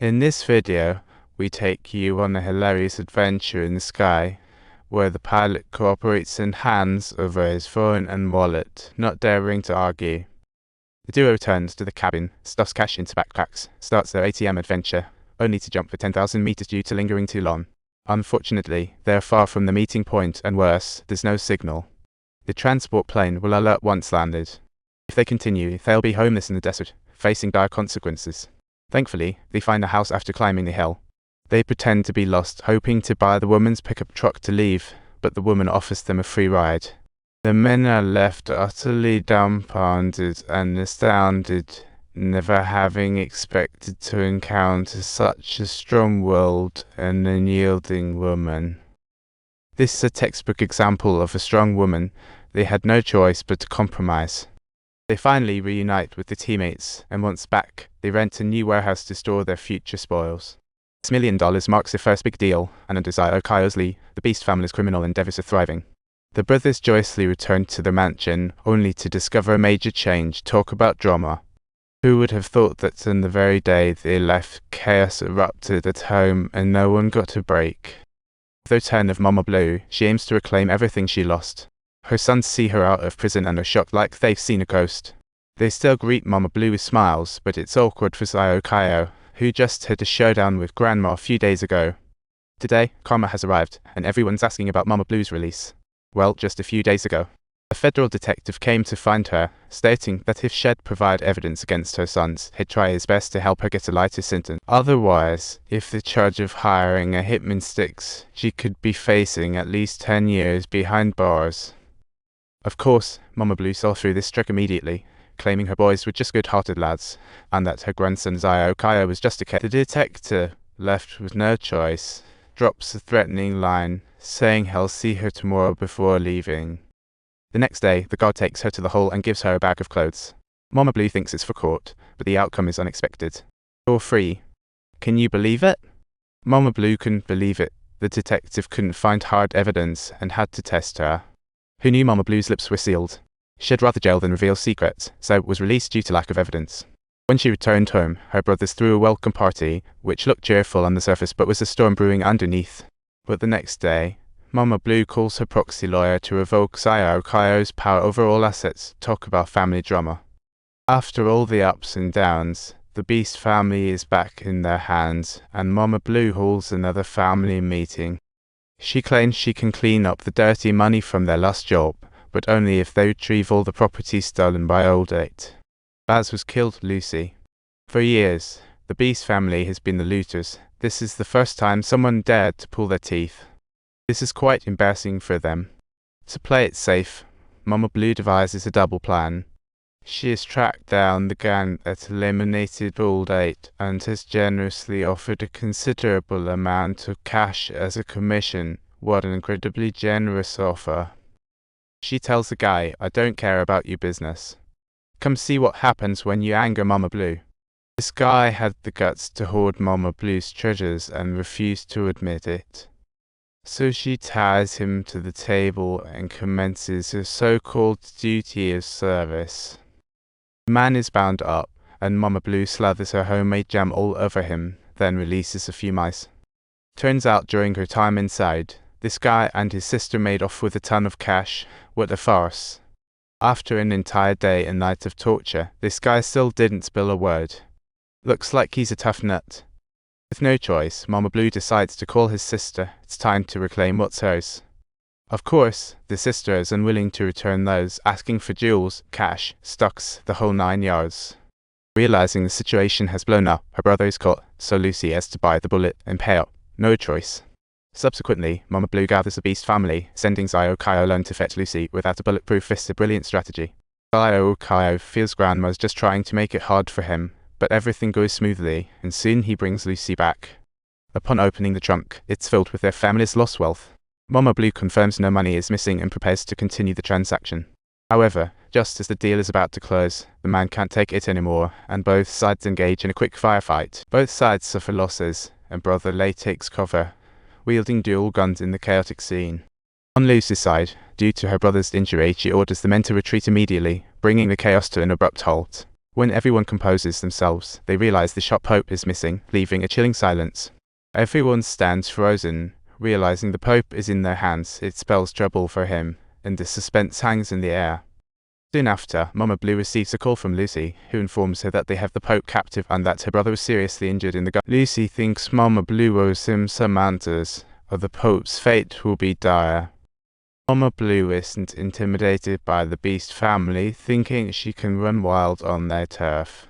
In this video, we take you on a hilarious adventure in the sky, where the pilot cooperates and hands over his phone and wallet, not daring to argue. The duo returns to the cabin, stuffs cash into backpacks, starts their ATM adventure, only to jump for 10,000 meters due to lingering too long. Unfortunately, they are far from the meeting point, and worse, there's no signal. The transport plane will alert once landed. If they continue, they'll be homeless in the desert, facing dire consequences. Thankfully, they find a house after climbing the hill. They pretend to be lost, hoping to buy the woman's pickup truck to leave, but the woman offers them a free ride. The men are left utterly dumbfounded and astounded, never having expected to encounter such a strong-willed and unyielding woman. This is a textbook example of a strong woman. They had no choice but to compromise. They finally reunite with the teammates, and once back, they rent a new warehouse to store their future spoils. $6 million marks their first big deal, and under Zio Kaio's lee, the Beast family's criminal endeavors are thriving. The brothers joyously return to the mansion, only to discover a major change. Talk about drama. Who would have thought that on the very day they left, chaos erupted at home and no one got a break? With the return of Mama Blue, she aims to reclaim everything she lost. Her sons see her out of prison and are shocked like they've seen a ghost. They still greet Mama Blue with smiles, but it's awkward for Zio Kaio, who just had a showdown with Grandma a few days ago. Today, karma has arrived, and everyone's asking about Mama Blue's release. Well, just a few days ago. A federal detective came to find her, stating that if she'd provide evidence against her sons, he'd try his best to help her get a lighter sentence. Otherwise, if the charge of hiring a hitman sticks, she could be facing at least 10 years behind bars. Of course, Mama Blue saw through this trick immediately, claiming her boys were just good-hearted lads, and that her grandson Zio Kaio was just a kid. The detective, left with no choice, drops a threatening line, saying he'll see her tomorrow before leaving. The next day, the guard takes her to the hall and gives her a bag of clothes. Mama Blue thinks it's for court, but the outcome is unexpected. You're free. Can you believe it? Mama Blue couldn't believe it. The detective couldn't find hard evidence and had to test her. Who knew Mama Blue's lips were sealed? She'd rather jail than reveal secrets, so was released due to lack of evidence. When she returned home, her brothers threw a welcome party, which looked cheerful on the surface but was a storm brewing underneath. But the next day, Mama Blue calls her proxy lawyer to revoke Zio Kaio's power over all assets. Talk about family drama. After all the ups and downs, the Beast family is back in their hands, and Mama Blue holds another family meeting. She claims she can clean up the dirty money from their last job, but only if they retrieve all the property stolen by Old 8. Baz was killed, Lucy. For years, the Beast family has been the looters. This is the first time someone dared to pull their teeth. This is quite embarrassing for them. To play it safe, Mama Blue devises a double plan. She has tracked down the gang that eliminated Old 8 and has generously offered a considerable amount of cash as a commission. What an incredibly generous offer. She tells the guy, "I don't care about your business. Come see what happens when you anger Mama Blue." This guy had the guts to hoard Mama Blue's treasures and refused to admit it. So she ties him to the table and commences her so-called duty of service. The man is bound up, and Mama Blue slathers her homemade jam all over him, then releases a few mice. Turns out during her time inside, this guy and his sister made off with a ton of cash. What a farce. After an entire day and night of torture, this guy still didn't spill a word. Looks like he's a tough nut. With no choice, Mama Blue decides to call his sister. It's time to reclaim what's hers. Of course, the sister is unwilling to return those, asking for jewels, cash, stocks, the whole 9 yards. Realizing the situation has blown up, her brother is caught, so Lucy has to buy the bullet and pay up. No choice. Subsequently, Mama Blue gathers the Beast family, sending Zio Kaio alone to fetch Lucy without a bulletproof fist. A brilliant strategy. Zio Kaio feels Grandma's just trying to make it hard for him, but everything goes smoothly, and soon he brings Lucy back. Upon opening the trunk, it's filled with their family's lost wealth. Mama Blue confirms no money is missing and prepares to continue the transaction. However, just as the deal is about to close, the man can't take it anymore, and both sides engage in a quick firefight. Both sides suffer losses, and Brother Lay takes cover, wielding dual guns in the chaotic scene. On Lucy's side, due to her brother's injury, she orders the men to retreat immediately, bringing the chaos to an abrupt halt. When everyone composes themselves, they realize the shop Pope is missing, leaving a chilling silence. Everyone stands frozen, realizing the Pope is in their hands. It spells trouble for him, and the suspense hangs in the air. Soon after, Mama Blue receives a call from Lucy, who informs her that they have the Pope captive and that her brother was seriously injured in the gun. Lucy thinks Mama Blue owes him some answers, or the Pope's fate will be dire. Mama Blue isn't intimidated by the Beast family, thinking she can run wild on their turf.